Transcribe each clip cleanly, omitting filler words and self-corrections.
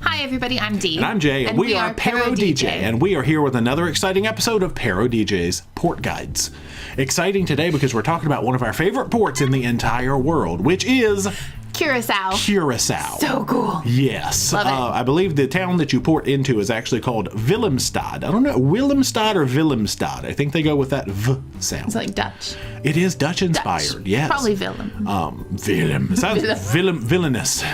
Hi, everybody. I'm Dee. And I'm Jay, and we are ParoDeeJay, and we are here with another exciting episode of ParoDeeJay's Port Guides. Exciting today because we're talking about one of our favorite ports in the entire world, which is Curaçao. So cool. Yes. Love it. I believe the town that you port into is actually called Willemstad. I don't know, Willemstad or Willemstad. I think they go with that V sound. It's like Dutch. It is Dutch inspired, yes. Probably Willem. Willem. It sounds villainous.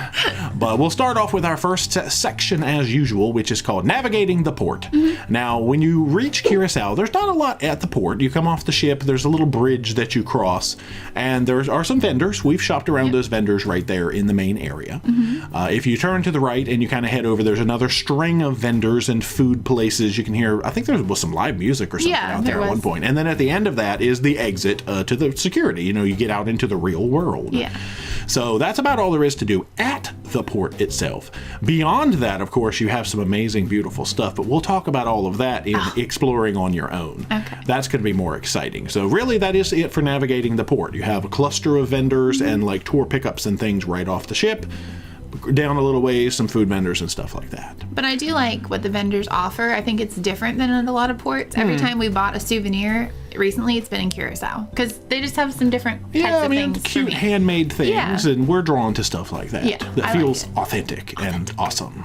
But we'll start off with our first section as usual, which is called Navigating the Port. Mm-hmm. Now, when you reach Curaçao, there's not a lot at the port. You come off the ship, there's a little bridge that you cross, and there are some vendors. We've shopped around those vendors right there in the main area. Mm-hmm. If you turn to the right and you kind of head over, there's another string of vendors and food places. You can hear, I think there was some live music or something out there at one point. And then at the end of that is the exit to the security. You know, you get out into the real world. Yeah. So that's about all there is to do at the port itself. Beyond that, of course, you have some amazing, beautiful stuff, but we'll talk about all of that in exploring on your own. Okay. That's going to be more exciting. So really, that is it for navigating the port. You have a cluster of vendors and like tour pickups and things right off the ship. Down a little ways, some food vendors and stuff like that. But I do like what the vendors offer. I think it's different than at a lot of ports. Every time we bought a souvenir recently, it's been in Curacao because they just have some different types of things. Cute handmade things, and we're drawn to stuff like that. Yeah, that feels authentic and awesome.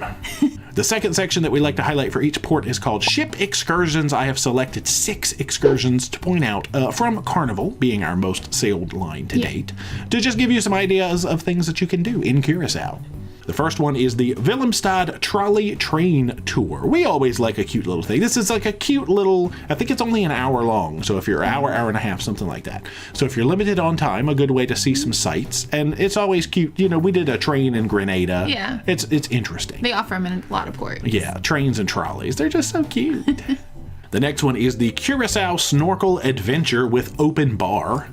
The second section that we like to highlight for each port is called Ship Excursions. I have selected 6 excursions to point out from Carnival, being our most sailed line to date, to just give you some ideas of things that you can do in Curaçao. The first one is the Willemstad Trolley Train Tour. We always like a cute little thing. This is like a cute little, I think it's only an hour long. So if you're hour and a half, something like that. So if you're limited on time, a good way to see some sights. And it's always cute. You know, we did a train in Grenada. Yeah. It's interesting. They offer them in a lot of ports. Yeah, trains and trolleys. They're just so cute. The next one is the Curaçao Snorkel Adventure with Open Bar.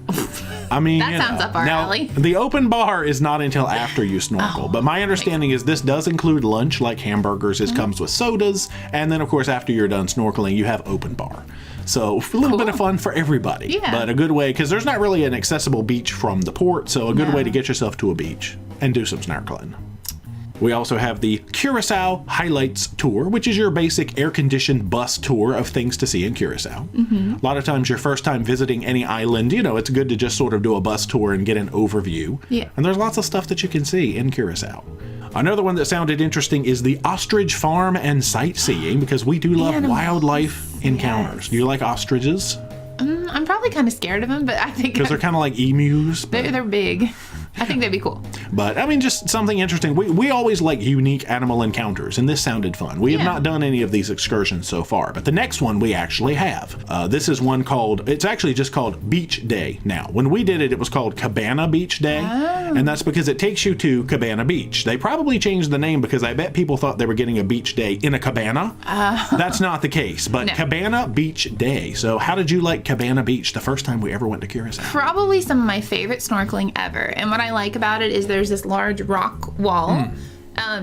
I mean, that sounds up our alley. The open bar is not until after you snorkel, but my understanding is this does include lunch, like hamburgers. It comes with sodas, and then of course after you're done snorkeling, you have open bar. So a little bit of fun for everybody, but a good way, because there's not really an accessible beach from the port, so a good way to get yourself to a beach and do some snorkeling. We also have the Curaçao Highlights Tour, which is your basic air-conditioned bus tour of things to see in Curaçao. Mm-hmm. A lot of times your first time visiting any island, you know, it's good to just sort of do a bus tour and get an overview. Yeah. And there's lots of stuff that you can see in Curaçao. Another one that sounded interesting is the Ostrich Farm and Sightseeing, because we do love wildlife encounters. Do you like ostriches? I'm probably kind of scared of them, but I think... Because they're kind of like emus. They're big. I think they'd be cool. But, I mean, just something interesting. We always like unique animal encounters, and this sounded fun. We have not done any of these excursions so far, but the next one we actually have. This is one called, it's actually just called Beach Day now. When we did it, it was called Cabana Beach Day, and that's because it takes you to Cabana Beach. They probably changed the name because I bet people thought they were getting a beach day in a cabana. That's not the case, but Cabana Beach Day. So how did you like Cabana Beach the first time we ever went to Curaçao? Probably some of my favorite snorkeling ever, and what I like about it is there's this large rock wall.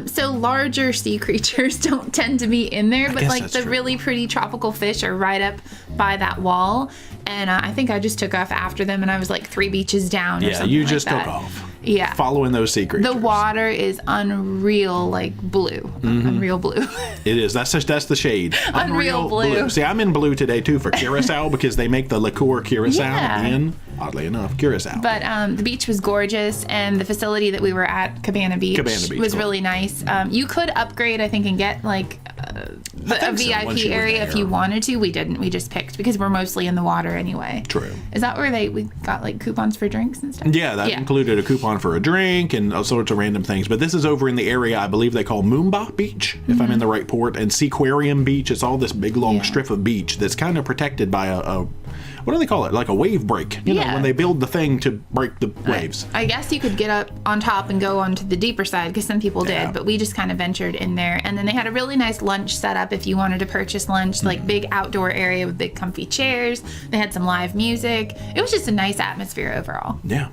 So larger sea creatures don't tend to be in there, but like the really pretty tropical fish are right up by that wall. And I think I just took off after them, and I was like 3 beaches down or something like that. Yeah, you just took off. Yeah. Following those sea creatures. The water is unreal, like blue. Unreal blue. It is. That's the shade. Unreal blue. See, I'm in blue today too for Curaçao because they make the liqueur Curaçao in, oddly enough, Curaçao. But the beach was gorgeous, and the facility that we were at, Cabana Beach was really nice. You could upgrade, I think, and get like a VIP area if you wanted to. We didn't. We just picked because we're mostly in the water anyway. True. Is that where we got like coupons for drinks and stuff? Yeah, that included a coupon for a drink and all sorts of random things. But this is over in the area I believe they call Moomba Beach, if I'm in the right port, and Seaquarium Beach. It's all this big long strip of beach that's kind of protected by a what do they call it? Like a wave break. You know, when they build the thing to break the waves. I guess you could get up on top and go onto the deeper side, because some people did, but we just kind of ventured in there. And then they had a really nice lunch setup if you wanted to purchase lunch, like big outdoor area with big comfy chairs. They had some live music. It was just a nice atmosphere overall. Yeah.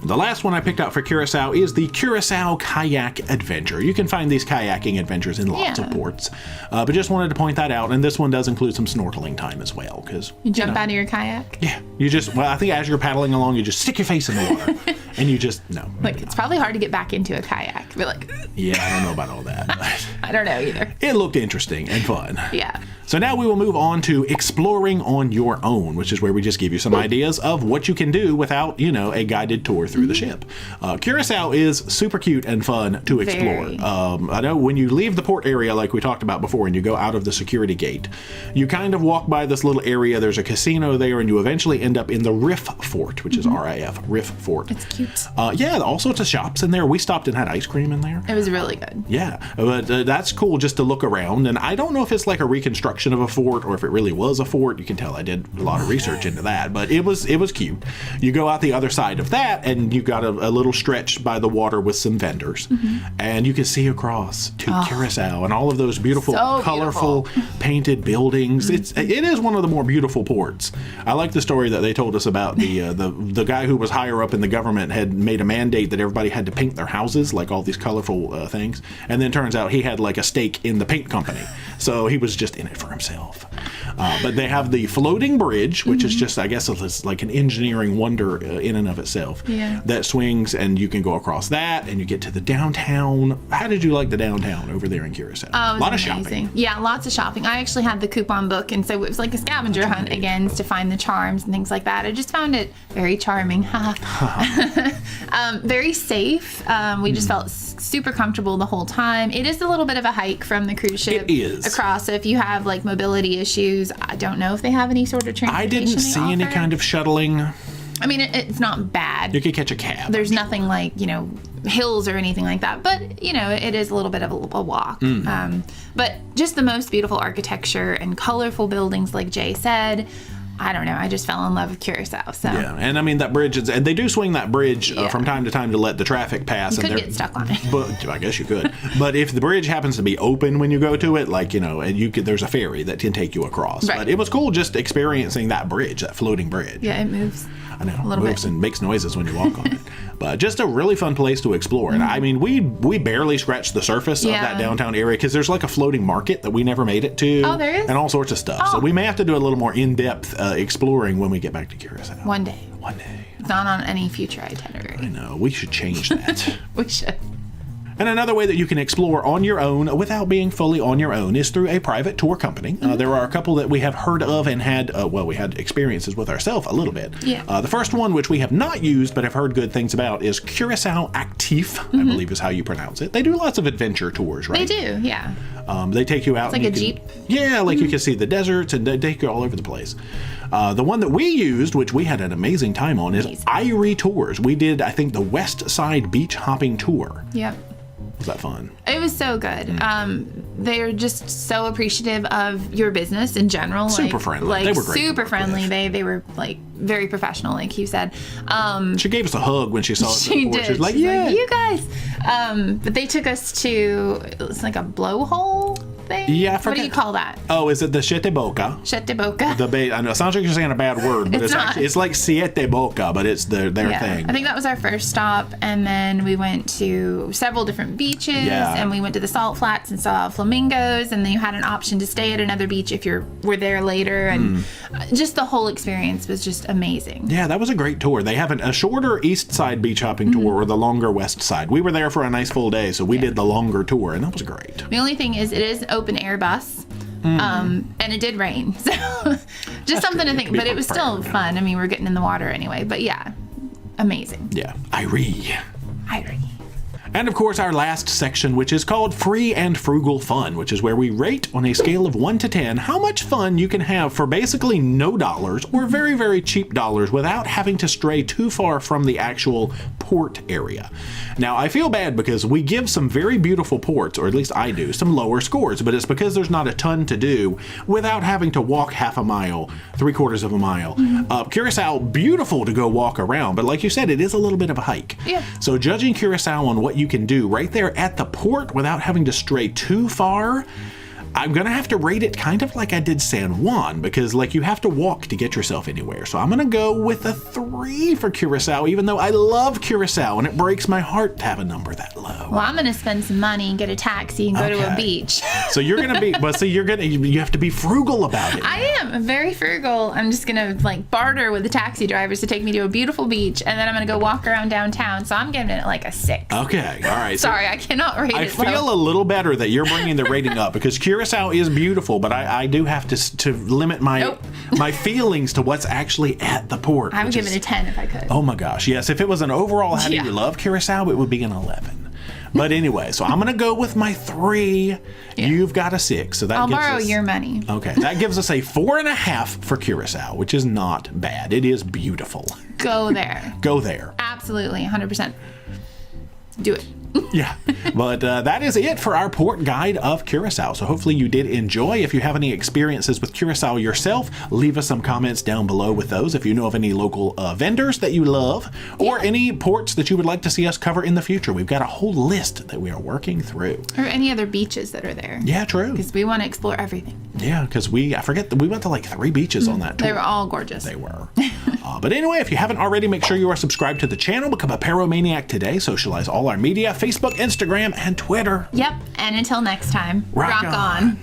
The last one I picked out for Curaçao is the Curaçao Kayak Adventure. You can find these kayaking adventures in lots of ports, but just wanted to point that out. And this one does include some snorkeling time as well, because you jump out of your kayak. Yeah, I think as you're paddling along, you just stick your face in the water, and you just Like it's probably hard to get back into a kayak. We're like, yeah, I don't know about all that. But I don't know either. It looked interesting and fun. Yeah. So now we will move on to exploring on your own, which is where we just give you some ideas of what you can do without, a guided tour through the ship. Curaçao is super cute and fun to explore. I know when you leave the port area, like we talked about before, and you go out of the security gate, you kind of walk by this little area. There's a casino there, and you eventually end up in the Riff Fort, which is RIF, Riff Fort. It's cute. Yeah, all sorts of shops in there. We stopped and had ice cream in there. It was really good. Yeah, but that's cool just to look around. And I don't know if it's like a reconstruction of a fort or if it really was a fort. You can tell I did a lot of research into that, but it was cute. You go out the other side of that, and you got a little stretch by the water with some vendors, and you can see across to Curaçao and all of those beautiful, colorful, painted buildings. It is one of the more beautiful ports. I like the story that they told us about the guy who was higher up in the government had made a mandate that everybody had to paint their houses like all these colorful things, and then turns out he had like a stake in the paint company, so he was just in it for himself. But they have the floating bridge, which is just, I guess, it's like an engineering wonder in and of itself. Yeah. That swings, and you can go across that, and you get to the downtown. How did you like the downtown over there in Curaçao? Oh, it was a lot amazing. of shopping. Yeah, lots of shopping. I actually had the coupon book, and so it was like a scavenger hunt again to find the charms and things like that. I just found it very charming. Very safe. We just felt super comfortable the whole time. It is a little bit of a hike from the cruise ship across. So if you have like mobility issues, I don't know if they have any sort of transportation. I didn't see any kind of shuttling. I mean, it's not bad. You could catch a cab. There's nothing like, hills or anything like that. But, it is a little bit of a walk. But just the most beautiful architecture and colorful buildings, like Jay said. I don't know. I just fell in love with Curaçao. So. Yeah, and I mean, that bridge, and they do swing that bridge from time to time to let the traffic pass. You could get stuck on it. But I guess you could. But if the bridge happens to be open when you go to it, and there's a ferry that can take you across. Right. But it was cool just experiencing that bridge, that floating bridge. Yeah, it moves. I know, it moves and makes noises when you walk on it. But just a really fun place to explore. And I mean, we barely scratched the surface of that downtown area, because there's like a floating market that we never made it to. Oh, there is? And all sorts of stuff. So we may have to do a little more in-depth exploring when we get back to Curaçao. One day. It's not on any future itinerary. I know. We should change that. We should. And another way that you can explore on your own without being fully on your own is through a private tour company. There are a couple that we have heard of and had, we had experiences with ourselves a little bit. Yeah. The first one, which we have not used but have heard good things about, is Curaçao Actif, I believe is how you pronounce it. They do lots of adventure tours, right? They do, yeah. They take you out. It's like a Jeep? Yeah, like you can see the deserts, and they take you all over the place. The one that we used, which we had an amazing time on, is Irie Tours. We did, I think, the West Side Beach Hopping Tour. Yep. Was that fun? It was so good. They're just so appreciative of your business in general. Super friendly. They were great. Super friendly. They were like very professional, like you said. She gave us a hug when she saw us. She did. She was like, yeah, you guys. But they took us to, it was like a blowhole thing. Yeah, I forget. What do you call that? Oh, is it the Siete Boca? Siete Boca. I know it sounds like you're saying a bad word, but it's like Siete Boca, but it's their thing. I think that was our first stop, and then we went to several different beaches, and we went to the salt flats and saw flamingos, and then you had an option to stay at another beach if you were there later, and just the whole experience was just amazing. Yeah, that was a great tour. They have a shorter east side beach hopping tour or the longer west side. We were there for a nice full day, so we did the longer tour, and that was great. The only thing is it is open air bus. And it did rain, so just something to think, but it was still fun. I mean, we're getting in the water anyway, but yeah, amazing. Yeah, Irie. And of course, our last section, which is called Free and Frugal Fun, which is where we rate on a scale of 1 to 10 how much fun you can have for basically no dollars or very, very cheap dollars without having to stray too far from the actual port area. Now, I feel bad because we give some very beautiful ports, or at least I do, some lower scores, but it's because there's not a ton to do without having to walk half a mile, 3/4 of a mile. Curaçao, beautiful to go walk around, but like you said, it is a little bit of a hike. Yeah. So judging Curaçao on what you can do right there at the port without having to stray too far, I'm going to have to rate it kind of like I did San Juan, because like you have to walk to get yourself anywhere. So I'm going to go with a 3 for Curaçao, even though I love Curaçao and it breaks my heart to have a number that low. Well, I'm going to spend some money and get a taxi and go to a beach. So you're going to be, well, so you have to be frugal about it. I am very frugal. I'm just going to like barter with the taxi drivers to take me to a beautiful beach, and then I'm going to go walk around downtown. So I'm giving it like a 6. Okay. All right. Sorry, I cannot rate I it low. feel a little better that you're bringing the rating up, because Curaçao is beautiful, but I do have to limit my my feelings to what's actually at the port. I would give it a 10 if I could. Oh my gosh, yes. If it was an overall how do you love Curaçao, it would be an 11. But anyway, so I'm going to go with my 3. Yeah. You've got a 6. So that I'll gives borrow us, your money. Okay, that gives us a 4.5 for Curaçao, which is not bad. It is beautiful. Go there. Go there. Absolutely, 100%. Do it. Yeah, but that is it for our port guide of Curaçao. So hopefully you did enjoy. If you have any experiences with Curaçao yourself, leave us some comments down below with those. If you know of any local vendors that you love, or any ports that you would like to see us cover in the future, we've got a whole list that we are working through. Or any other beaches that are there. Yeah, true. Because we want to explore everything. Yeah, because I forget that we went to like 3 beaches on that tour. They were all gorgeous. They were. But anyway, if you haven't already, make sure you are subscribed to the channel. Become a Paromaniac today. Socialize all our media, Facebook, Instagram, and Twitter. Yep. And until next time, rock on.